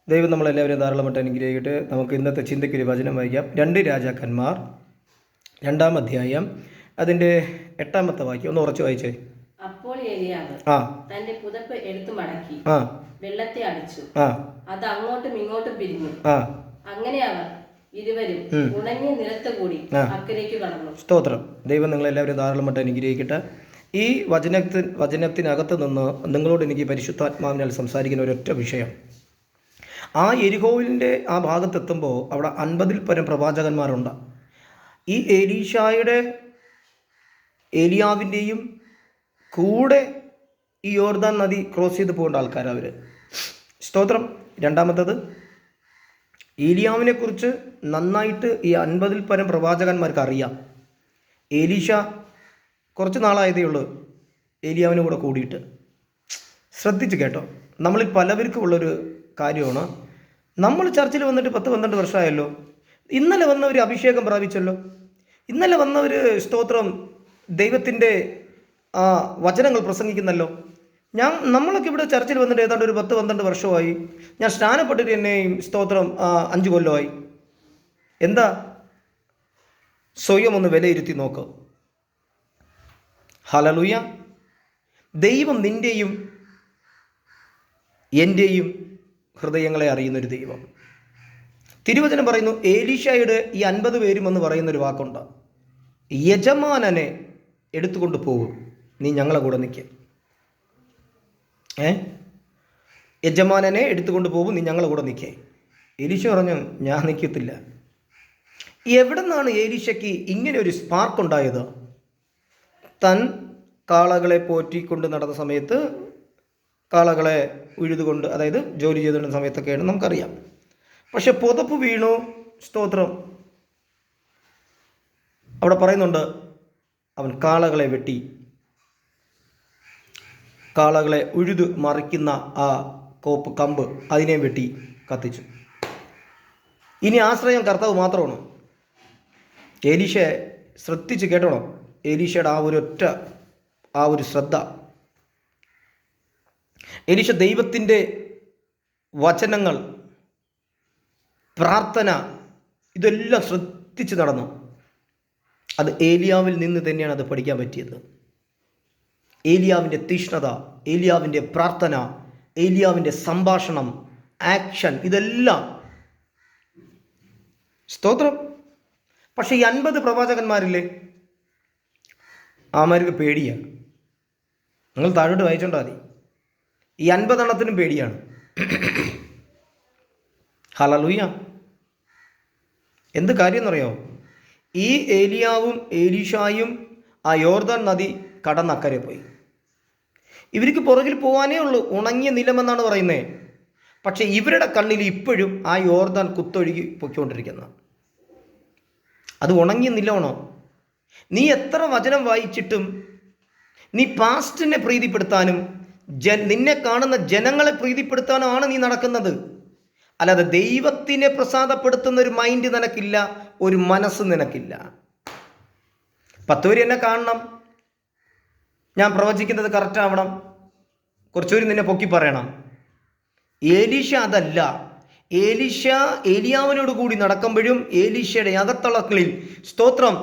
ദൈവം നമ്മളെല്ലാവരും ധാരാളമായിട്ട് അനുഗ്രഹിക്കട്ടെ. നമുക്ക് ഇന്നത്തെ ചിന്തയ്ക്കൊരു വചനം വായിക്കാം. 2 രാജാക്കന്മാർ 2-ാം അധ്യായം അതിൻ്റെ 8-ാമത്തെ വാക്യം ഒന്ന് ഉറച്ചു വായിച്ചേ. അപ്പോൾ ഏലിയാവ് തന്റെ പുതപ്പ് എടുത്തു മടക്കി വെള്ളത്തെ അടിച്ചു, അത് അങ്ങോട്ടും ഇങ്ങോട്ടും പിരിഞ്ഞു. അങ്ങനെ അവർ ഇരുവരും ഉണങ്ങിയ നിലത്ത് കൂടി അക്കരയ്ക്ക് കടന്നു. സ്തോത്രം. ദൈവം നിങ്ങളെല്ലാവരും ധാരാളമായിട്ട് അനുഗ്രഹിക്കട്ടെ. ഈ വചനത്തിനകത്ത് നിന്ന് നിങ്ങളോട് എനിക്ക് പരിശുദ്ധാത്മാവിനാൽ സംസാരിക്കുന്ന ഒരൊറ്റ വിഷയം. ആ എരിഹോവിൻ്റെ ആ ഭാഗത്തെത്തുമ്പോൾ അവിടെ 50-ൽ പരം പ്രവാചകന്മാരുണ്ട്. ഈ ഏലിയാവിൻ്റെയും കൂടെ ഈ യോർദാൻ നദി ക്രോസ് ചെയ്ത് പോകേണ്ട ആൾക്കാരവർ. സ്തോത്രം. രണ്ടാമത്തത്, ഏലിയാവിനെക്കുറിച്ച് നന്നായിട്ട് ഈ 50-ൽ പരം പ്രവാചകന്മാർക്ക് അറിയാം. ഏലീഷ കുറച്ച് നാളായതേ ഉള്ളൂ ഏലിയാവിന് കൂടെ കൂടിയിട്ട്. ശ്രദ്ധിച്ച് കേട്ടോ. നമ്മളിൽ പലവർക്കും ഉള്ളൊരു കാര്യമാണ്, നമ്മൾ ചർച്ചിൽ വന്നിട്ട് 10-12 വർഷമായല്ലോ, ഇന്നലെ വന്നവർ അഭിഷേകം പ്രാപിച്ചല്ലോ, ഇന്നലെ വന്നവർ സ്തോത്രം ദൈവത്തിൻ്റെ വചനങ്ങൾ പ്രസംഗിക്കുന്നല്ലോ. നമ്മളൊക്കെ ഇവിടെ ചർച്ചിൽ വന്നിട്ട് ഏതാണ്ട് ഒരു 10-12 വർഷമായി. ഞാൻ സ്നാനപ്പെട്ടിട്ട് എന്നെയും സ്തോത്രം 5 കൊല്ലമായി. എന്താ? സ്വയം ഒന്ന് വിലയിരുത്തി നോക്ക്. ഹല്ലേലൂയ. ദൈവം നിൻ്റെയും എൻ്റെയും ഹൃദയങ്ങളെ അറിയുന്നൊരു ദൈവം. തിരുവചനം പറയുന്നു, ഏലീഷയുടെ ഈ 50 പേരും എന്ന് പറയുന്നൊരു വാക്കുണ്ട്. യജമാനനെ എടുത്തുകൊണ്ട് പോകും, നീ ഞങ്ങളെ കൂടെ നിൽക്കുക. യജമാനനെ എടുത്തുകൊണ്ട് പോകും, നീ ഞങ്ങളെ കൂടെ നിൽക്കേ. ഏലീഷ പറഞ്ഞു, ഞാൻ നിൽക്കത്തില്ല. എവിടെ നിന്നാണ് ഏലീഷയ്ക്ക് ഇങ്ങനെ ഒരു സ്പാർക്ക് ഉണ്ടായത്? താൻ കാളകളെ പോറ്റിക്കൊണ്ട് നടന്ന സമയത്ത്, കാളകളെ ഉഴുതുകൊണ്ട്, അതായത് ജോലി ചെയ്തുകൊണ്ടിരുന്ന സമയത്തൊക്കെയാണ് നമുക്കറിയാം. പക്ഷെ പുതപ്പ് വീണു. സ്തോത്രം. അവിടെ പറയുന്നുണ്ട്, അവൻ കാളകളെ വെട്ടി, കാളകളെ ഉഴുതു മറിക്കുന്ന ആ കമ്പ് അതിനെ വെട്ടി കത്തിച്ചു. ഇനി ആശ്രയം കർത്താവ് മാത്രമാണ്. ഏലീഷ ശ്രദ്ധിച്ച് കേട്ടോണം. ഏലീഷയുടെ ആ ഒരു ശ്രദ്ധ. ഏലീഷ ദൈവത്തിൻ്റെ വചനങ്ങൾ, പ്രാർത്ഥന, ഇതെല്ലാം ശ്രദ്ധിച്ച് നടന്നു. അത് ഏലിയാവിൽ നിന്ന് തന്നെയാണ് അത് പഠിക്കാൻ പറ്റിയത്. ഏലിയാവിൻ്റെ തീഷ്ണത, ഏലിയാവിൻ്റെ പ്രാർത്ഥന, ഏലിയാവിൻ്റെ സംഭാഷണം, ആക്ഷൻ, ഇതെല്ലാം. സ്തോത്രം. പക്ഷേ ഈ 50 പ്രവാചകന്മാരില്ലേ, ആമാർക്ക് പേടിയാണ്. നിങ്ങൾ താഴോട്ട് വായിച്ചോണ്ടാ മതി. ഈ 50 എണ്ണത്തിനും പേടിയാണ്. ഹല്ലേലൂയ. എന്ത് കാര്യം എന്നറിയോ? ഈ ഏലിയാവും ഏലീഷായും ആ യോർദാൻ നദി കടന്നക്കരെ പോയി. ഇവർക്ക് പുറകിൽ പോകാനേ ഉള്ളൂ, ഉണങ്ങിയ നിലമെന്നാണ് പറയുന്നത്. പക്ഷെ ഇവരുടെ കണ്ണിൽ ഇപ്പോഴും ആ യോർദാൻ കുത്തൊഴുകി പൊയ്ക്കൊണ്ടിരിക്കുന്ന അത് ഉണങ്ങിയ നിലമാണോ? നീ എത്ര വചനം വായിച്ചിട്ടും നീ പാസ്റ്റിനെ പ്രീതിപ്പെടുത്താനും നിന്നെ കാണുന്ന ജനങ്ങളെ പ്രീതിപ്പെടുത്താനുമാണ് നീ നടക്കുന്നത്. അല്ലാതെ ദൈവത്തിനെ പ്രസാദപ്പെടുത്തുന്ന ഒരു മൈൻഡ് നിനക്കില്ല, ഒരു മനസ്സ് നിനക്കില്ല. 10 പേര് എന്നെ കാണണം, ഞാൻ പ്രവചിക്കുന്നത് കറക്റ്റ് ആവണം, കുറച്ചുപേര് നിന്നെ പൊക്കി പറയണം. ഏലീഷ അതല്ല. ഏലീഷ ഏലിയാവിനോട് കൂടി നടക്കുമ്പോഴും ഏലീഷയുടെ അകത്തളങ്ങളിൽ സ്തോത്രം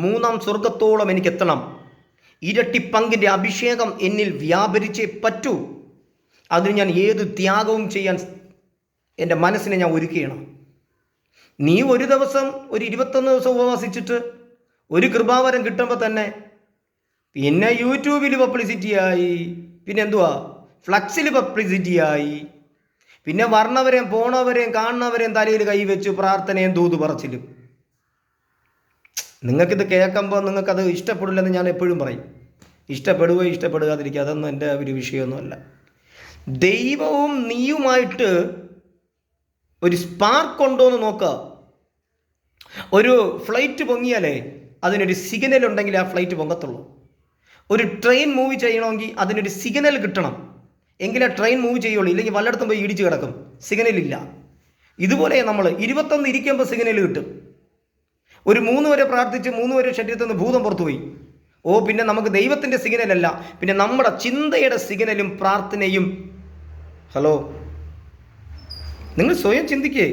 3-ാം സ്വർഗത്തോളം എനിക്ക് എത്തണം. ഇരട്ടി പങ്കിൻ്റെ അഭിഷേകം എന്നിൽ വ്യാപരിച്ചേ പറ്റൂ. അതിന് ഞാൻ ഏത് ത്യാഗവും ചെയ്യാൻ എൻ്റെ മനസ്സിനെ ഞാൻ ഒരുക്കുകയാണ്. നീ ഒരു ദിവസം ഒരു 21 ദിവസം ഉപവസിച്ചിട്ട് ഒരു കൃപാവരം കിട്ടുമ്പോൾ തന്നെ പിന്നെ യൂട്യൂബിൽ പബ്ലിസിറ്റിയായി, പിന്നെ എന്തുവാ ഫ്ലക്സിൽ പബ്ലിസിറ്റിയായി, പിന്നെ വരണവരെയും പോണവരെയും കാണുന്നവരെയും തലയിൽ കൈവച്ച് പ്രാർത്ഥനയും ദൂത് പറച്ചിലും. നിങ്ങൾക്കിത് കേൾക്കുമ്പോൾ നിങ്ങൾക്കത് ഇഷ്ടപ്പെടില്ലെന്ന് ഞാൻ എപ്പോഴും പറയും. ഇഷ്ടപ്പെടുകയോ ഇഷ്ടപ്പെടുകാതിരിക്കുക, അതൊന്നും എൻ്റെ ഒരു വിഷയമൊന്നുമല്ല. ദൈവവും നീയുമായിട്ട് ഒരു സ്പാർക്ക് ഉണ്ടോ എന്ന് നോക്കുക. ഒരു ഫ്ലൈറ്റ് പൊങ്ങിയാലേ അതിനൊരു സിഗ്നൽ ഉണ്ടെങ്കിൽ ആ ഫ്ലൈറ്റ് പൊങ്ങത്തുള്ളൂ. ഒരു ട്രെയിൻ മൂവ് ചെയ്യണമെങ്കിൽ അതിനൊരു സിഗ്നൽ കിട്ടണം, എങ്കിലേ ട്രെയിൻ മൂവ് ചെയ്യുള്ളൂ. ഇല്ലെങ്കിൽ വല്ലയിടത്തും പോയി ഇടിച്ച് കിടക്കും, സിഗ്നലില്ല. ഇതുപോലെ നമ്മൾ 21 ഇരിക്കുമ്പോൾ സിഗ്നൽ കിട്ടും. ഒരു 3 വരെ പ്രാർത്ഥിച്ച് 3 വരെ ശരീരത്തിൽ നിന്ന് ഭൂതം പുറത്തുപോയി. പിന്നെ നമുക്ക് ദൈവത്തിൻ്റെ സിഗ്നലല്ല, പിന്നെ നമ്മുടെ ചിന്തയുടെ സിഗ്നലും പ്രാർത്ഥനയും. ഹലോ, നിങ്ങൾ സ്വയം ചിന്തിക്കേ.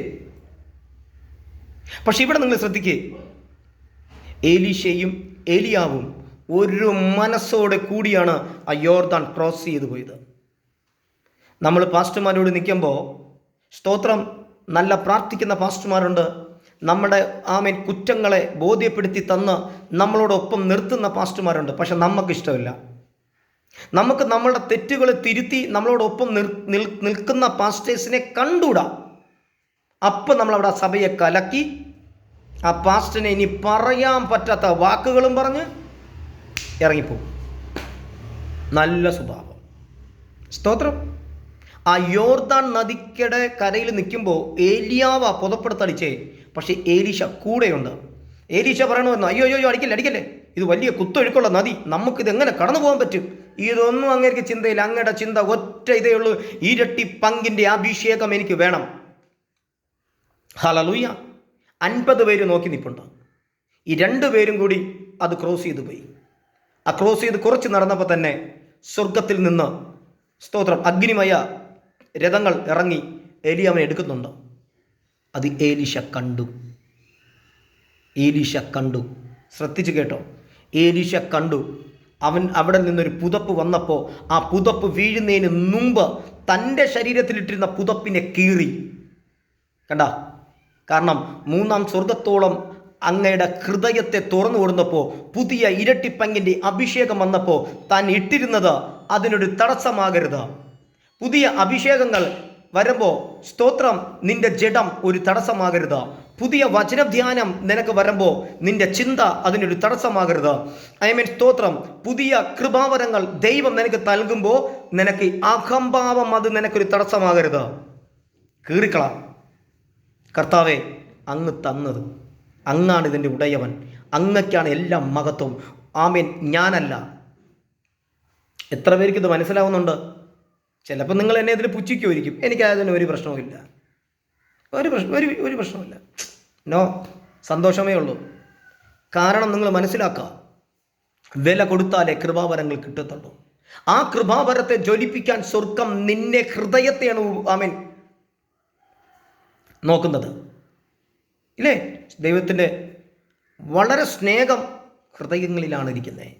പക്ഷെ ഇവിടെ നിങ്ങൾ ശ്രദ്ധിക്കേ, ഏലീശയും ഏലിയാവും ഒരു മനസ്സോടെ കൂടിയാണ് ആ യോർദാൻ ക്രോസ് ചെയ്ത് പോയത്. നമ്മൾ പാസ്റ്റർമാരോട് നിൽക്കുമ്പോൾ സ്തോത്രം, നല്ല പ്രാർത്ഥിക്കുന്ന പാസ്റ്റർമാരുണ്ട്, നമ്മുടെ കുറ്റങ്ങളെ ബോധ്യപ്പെടുത്തി തന്ന് നമ്മളോടൊപ്പം നിർത്തുന്ന പാസ്റ്റർമാരുണ്ട്. പക്ഷെ നമുക്കിഷ്ടമില്ല. നമുക്ക് നമ്മളുടെ തെറ്റുകളെ തിരുത്തി നമ്മളോടൊപ്പം നിൽക്കുന്ന പാസ്റ്റേഴ്സിനെ കണ്ടുകൂടാ. അപ്പം നമ്മളവിടെ ആ സഭയെ കലക്കി ആ പാസ്റ്ററിനെ ഇനി പറയാൻ പറ്റാത്ത വാക്കുകളും പറഞ്ഞ് ഇറങ്ങിപ്പോകും. നല്ല സ്വഭാവം. സ്തോത്രം. ആ യോർദാൻ നദിക്കടെ കരയിൽ നിൽക്കുമ്പോൾ ഏലിയാവ് ആ പുതപ്പെടുത്തടിച്ചേ, പക്ഷേ ഏലീശ കൂടെയുണ്ട്. ഏലീശ പറയണമെന്ന്, അയ്യോ അടിക്കല്ലേ, ഇത് വലിയ കുത്തൊഴുക്കുള്ള നദി, നമുക്കിത് എങ്ങനെ കടന്നു പോകാൻ പറ്റും? ഇതൊന്നും അങ്ങേക്ക് ചിന്തയില്ല. അങ്ങയുടെ ചിന്ത ഒറ്റ ഇതേ ഉള്ളൂ, ഇരട്ടി പങ്കിൻ്റെ അഭിഷേകം എനിക്ക് വേണം. ഹല്ലേലൂയ. 50 പേര് നോക്കി നിൽപ്പുണ്ട്. ഈ 2 പേരും കൂടി അത് ക്രോസ് ചെയ്ത് പോയി. ആ ക്രോസ് ചെയ്ത് കുറച്ച് നടന്നപ്പോൾ തന്നെ സ്വർഗത്തിൽ നിന്ന് സ്തോത്രം അഗ്നിമയ രഥങ്ങൾ ഇറങ്ങി ഏലിയാവിനെ എടുക്കുന്നുണ്ട്. അത് ഏലീശ കണ്ടു. ഏലീശ കണ്ടു. ശ്രദ്ധിച്ച് കേട്ടോ, ഏലീശ കണ്ടു. അവൻ അവിടെ നിന്നൊരു പുതപ്പ് വന്നപ്പോൾ ആ പുതപ്പ് വീഴുന്നതിന് മുമ്പ് തൻ്റെ ശരീരത്തിലിട്ടിരുന്ന പുതപ്പിനെ കീറി. കണ്ട, കാരണം 3-ാം സ്വർഗത്തോളം അങ്ങയുടെ ഹൃദയത്തെ തുറന്നു കൊടുത്തപ്പോൾ പുതിയ ഇരട്ടിപ്പങ്കിൻ്റെ അഭിഷേകം വന്നപ്പോൾ താൻ ഇട്ടിരുന്നത് അതിനൊരു തടസ്സമാകരുത്. പുതിയ അഭിഷേകങ്ങൾ വരുമ്പോൾ സ്തോത്രം നിന്റെ ജഡം ഒരു തടസ്സമാകരുത്. പുതിയ വചനധ്യാനം നിനക്ക് വരുമ്പോൾ നിന്റെ ചിന്ത അതിനൊരു തടസ്സമാകരുത്. സ്തോത്രം. പുതിയ കൃപാവരങ്ങൾ ദൈവം നിനക്ക് നൽകുമ്പോൾ നിനക്ക് അഹംഭാവം അത് നിനക്കൊരു തടസ്സമാകരുത്. കീറിക്കള. കർത്താവേ, അങ്ങ് തന്നത്, അങ്ങാണ് ഇതിൻ്റെ ഉടയവൻ, അങ്ങയ്ക്കാണ് എല്ലാം മഹത്വം. ആമേൻ, ഞാനല്ല. എത്ര പേർക്ക് ഇത് മനസ്സിലാവുന്നുണ്ട്? ചിലപ്പോൾ നിങ്ങൾ എന്നെ ഇതിൽ പുച്ഛിക്കുമായിരിക്കും. എനിക്കതിന് ഒരു പ്രശ്നവുമില്ല, ഒരു പ്രശ്നവുമില്ല. നോ, സന്തോഷമേ ഉള്ളൂ. കാരണം നിങ്ങൾ മനസ്സിലാക്കുക, വില കൊടുത്താലേ കൃപാവരങ്ങൾ കിട്ടത്തുള്ളൂ. ആ കൃപാവരത്തെ ജ്വലിപ്പിക്കാൻ സ്വർഗം നിന്റെ ഹൃദയത്തെയാണ് ആമേൻ നോക്കുന്നത്. ഇല്ലേ? ദൈവത്തിൻ്റെ വളരെ സ്നേഹം ഹൃദയങ്ങളിലാണ് ഇരിക്കുന്നത്.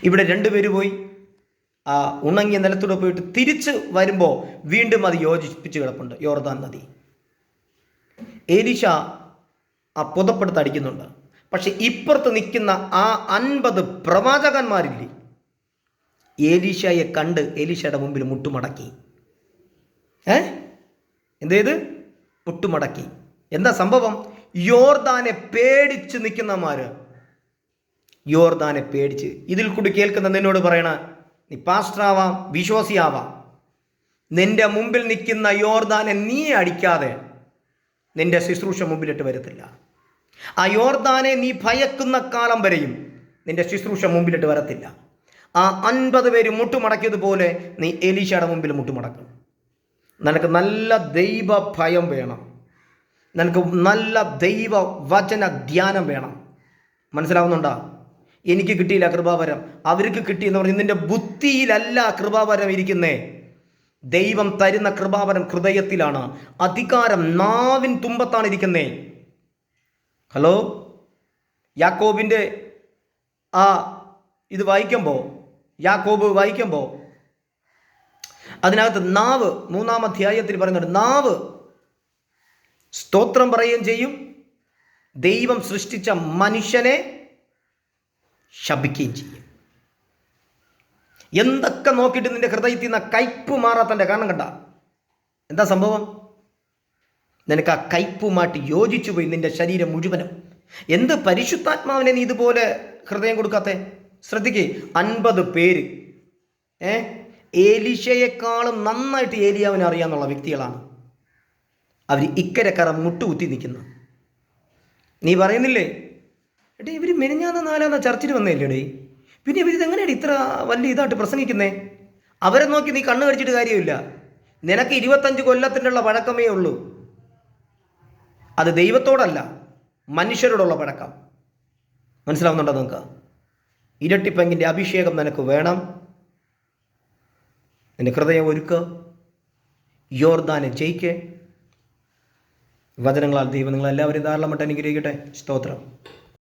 ഇവിടെ 2 പേര് പോയി ആ ഉണങ്ങിയ നിലത്തൂടെ പോയിട്ട് തിരിച്ച് വരുമ്പോൾ വീണ്ടും അത് യോജിപ്പിച്ച് കിടപ്പുണ്ട് യോർദാൻ നദി. ഏലീശ ആ പുതപ്പെടുത്ത് അടിക്കുന്നുണ്ട്. പക്ഷെ ഇപ്പുറത്ത് നിൽക്കുന്ന ആ 50 പ്രവാചകന്മാരില്ലേ, ഏലീശയെ കണ്ട് ഏലീശയുടെ മുമ്പിൽ മുട്ടുമടക്കി. എന്തേത്? മുട്ടുമടക്കി. എന്താ സംഭവം? യോർദാനെ പേടിച്ച് നിൽക്കുന്നമാര്, യോർദാനെ പേടിച്ച്. ഇതിൽ കൂടി കേൾക്കുന്ന നിന്നോട് പറയണ, നീ പാസ്റ്ററാവാം, വിശ്വാസിയാവാം, നിന്റെ മുമ്പിൽ നിൽക്കുന്ന യോർദാനെ നീ അടിക്കാതെ നിന്റെ ശുശ്രൂഷ മുമ്പിലിട്ട് വരത്തില്ല. ആ യോർദാനെ നീ ഭയക്കുന്ന കാലം വരെയും നിന്റെ ശുശ്രൂഷ മുമ്പിലിട്ട് വരത്തില്ല. ആ 50 പേര് മുട്ടുമടക്കിയതുപോലെ നീ എലീശയുടെ മുമ്പിൽ മുട്ടുമടക്കും. നിനക്ക് നല്ല ദൈവ ഭയം വേണം, നിനക്ക് നല്ല ദൈവ വചന ധ്യാനം വേണം. മനസ്സിലാവുന്നുണ്ടോ? എനിക്ക് കിട്ടിയില്ല കൃപാവരം, അവർക്ക് കിട്ടിയെന്ന് പറഞ്ഞ് നിന്റെ ബുദ്ധിയിലല്ല കൃപാവരം ഇരിക്കുന്നേ. ദൈവം തരുന്ന കൃപാവരം ഹൃദയത്തിലാണ്. അധികാരം നാവിൻ തുമ്പത്താണ് ഇരിക്കുന്നേ. ഹലോ, യാക്കോബിൻ്റെ ആ ഇത് വായിക്കുമ്പോൾ, യാക്കോബ് വായിക്കുമ്പോൾ അതിനകത്ത് നാവ് 3-ാം അധ്യായത്തിൽ പറയുന്നുണ്ട്, നാവ് സ്തോത്രം പറയുകയും ചെയ്യും, ദൈവം സൃഷ്ടിച്ച മനുഷ്യനെ ശപിക്കുകയും ചെയ്യും. എന്തൊക്കെ നോക്കിയിട്ട് നിന്റെ ഹൃദയത്തിൽ നിന്ന് കയ്പ് മാറാത്തൻ്റെ കാരണം കണ്ട എന്താ സംഭവം? നിനക്ക് ആ കയ്പുമായിട്ട് യോജിച്ചു പോയി നിന്റെ ശരീരം മുഴുവനും. എന്ത് പരിശുദ്ധാത്മാവിനെ നീ ഇതുപോലെ ഹൃദയം കൊടുക്കാത്തെ? ശ്രദ്ധിക്കേ, 50 പേര് ഏലീശയെക്കാളും നന്നായിട്ട് ഏലിയാവിനെ അറിയാമെന്നുള്ള വ്യക്തികളാണ്. അവർ ഇക്കരക്കറ മുട്ടുകുത്തി നിൽക്കുന്നു. നീ പറയുന്നില്ലേ, എടേ ഇവർ മെനിഞ്ഞാന്ന് 4-ാം ചർച്ചിൽ വന്നേല്ലേടേ, പിന്നെ ഇവരിതെങ്ങനെയാണ് ഇത്ര വലിയ ഇതായിട്ട് പ്രസംഗിക്കുന്നേ? അവരെ നോക്കി നീ കണ്ണ് കടിച്ചിട്ട് കാര്യമില്ല. നിനക്ക് 25 കൊല്ലത്തിനുള്ള പഴക്കമേ ഉള്ളൂ. അത് ദൈവത്തോടല്ല, മനുഷ്യരോടുള്ള പഴക്കം. മനസ്സിലാവുന്നുണ്ടോ നിങ്ങൾക്ക്? ഇരട്ടിപ്പങ്കിൻ്റെ അഭിഷേകം നിനക്ക് വേണം. നിന്റെ ഹൃദയം ഒരുക്കുക, യോർദാനെ ജയിക്ക്. വചനങ്ങളാൽ ദൈവം നിങ്ങളെല്ലാവരും ധാരാളമായിട്ട് അനുഗ്രഹിക്കട്ടെ. സ്തോത്രം.